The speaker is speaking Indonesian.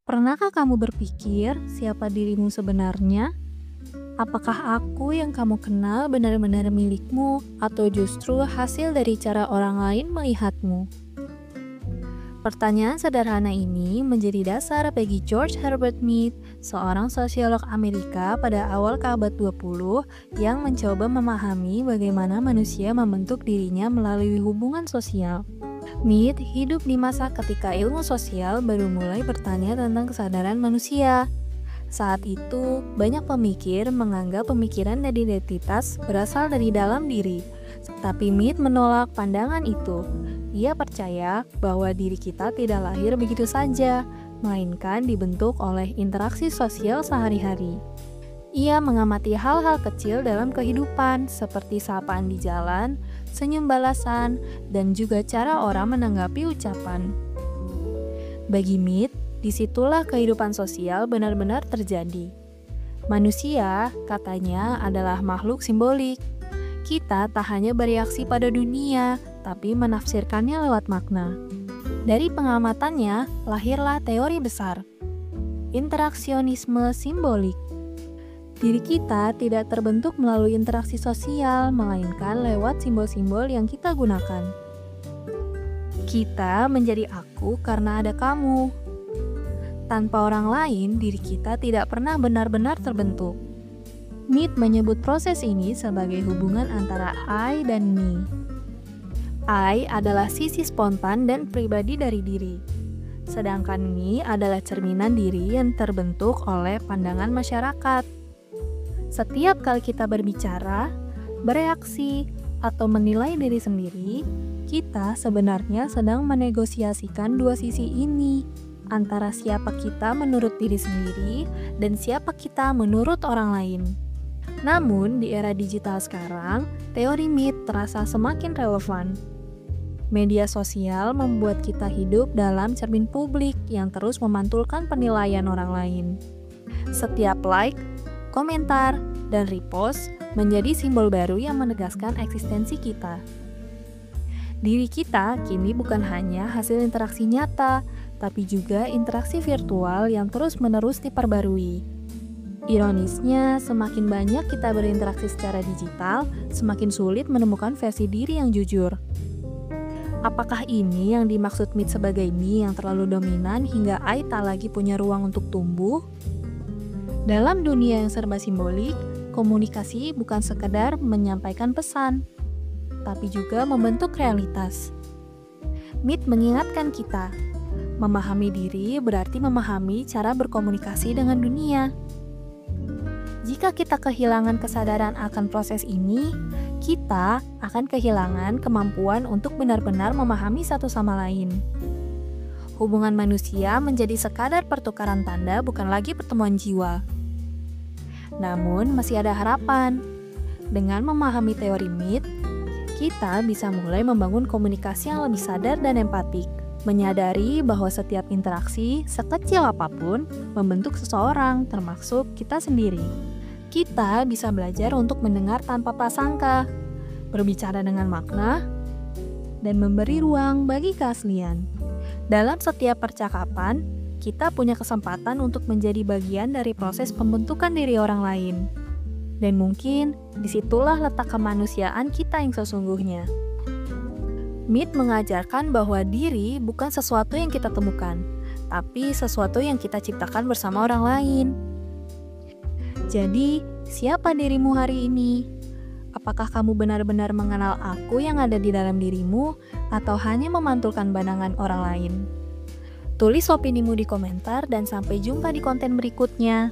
Pernahkah kamu berpikir siapa dirimu sebenarnya? Apakah aku yang kamu kenal benar-benar milikmu atau justru hasil dari cara orang lain melihatmu? Pertanyaan sederhana ini menjadi dasar bagi George Herbert Mead, seorang sosiolog Amerika pada awal keabad 20 yang mencoba memahami bagaimana manusia membentuk dirinya melalui hubungan sosial. Mead hidup di masa ketika ilmu sosial baru mulai bertanya tentang kesadaran manusia. Saat itu, banyak pemikir menganggap pemikiran dan identitas berasal dari dalam diri. Tapi Mead menolak pandangan itu. Ia percaya bahwa diri kita tidak lahir begitu saja, melainkan dibentuk oleh interaksi sosial sehari-hari. Ia mengamati hal-hal kecil dalam kehidupan, seperti sapaan di jalan, senyum balasan, dan juga cara orang menanggapi ucapan. Bagi Mead, disitulah kehidupan sosial benar-benar terjadi. Manusia, katanya, adalah makhluk simbolik. Kita tak hanya bereaksi pada dunia, tapi menafsirkannya lewat makna. Dari pengamatannya, lahirlah teori besar, interaksionisme simbolik. Diri kita tidak terbentuk melalui interaksi sosial, melainkan lewat simbol-simbol yang kita gunakan. Kita menjadi aku karena ada kamu. Tanpa orang lain, diri kita tidak pernah benar-benar terbentuk. Mead menyebut proses ini sebagai hubungan antara I dan me. I adalah sisi spontan dan pribadi dari diri. Sedangkan me adalah cerminan diri yang terbentuk oleh pandangan masyarakat. Setiap kali kita berbicara, bereaksi, atau menilai diri sendiri, kita sebenarnya sedang menegosiasikan dua sisi ini, antara siapa kita menurut diri sendiri dan siapa kita menurut orang lain. Namun, di era digital sekarang, teori Mead terasa semakin relevan. Media sosial membuat kita hidup dalam cermin publik yang terus memantulkan penilaian orang lain. Setiap like, komentar, dan repost menjadi simbol baru yang menegaskan eksistensi kita. Diri kita kini bukan hanya hasil interaksi nyata, tapi juga interaksi virtual yang terus-menerus diperbarui. Ironisnya, semakin banyak kita berinteraksi secara digital, semakin sulit menemukan versi diri yang jujur. Apakah ini yang dimaksud Mead sebagai me yang terlalu dominan hingga I tak lagi punya ruang untuk tumbuh? Dalam dunia yang serba simbolik, komunikasi bukan sekedar menyampaikan pesan, tapi juga membentuk realitas. Mead mengingatkan kita, memahami diri berarti memahami cara berkomunikasi dengan dunia. Jika kita kehilangan kesadaran akan proses ini, kita akan kehilangan kemampuan untuk benar-benar memahami satu sama lain. Hubungan manusia menjadi sekadar pertukaran tanda, bukan lagi pertemuan jiwa. Namun, masih ada harapan. Dengan memahami teori Mead, kita bisa mulai membangun komunikasi yang lebih sadar dan empatik, menyadari bahwa setiap interaksi, sekecil apapun, membentuk seseorang, termasuk kita sendiri. Kita bisa belajar untuk mendengar tanpa prasangka, berbicara dengan makna, dan memberi ruang bagi keaslian. Dalam setiap percakapan, kita punya kesempatan untuk menjadi bagian dari proses pembentukan diri orang lain. Dan mungkin disitulah letak kemanusiaan kita yang sesungguhnya. Mead mengajarkan bahwa diri bukan sesuatu yang kita temukan, tapi sesuatu yang kita ciptakan bersama orang lain. Jadi, siapa dirimu hari ini? Apakah kamu benar-benar mengenal aku yang ada di dalam dirimu, atau hanya memantulkan pandangan orang lain? Tulis opinimu di komentar dan sampai jumpa di konten berikutnya.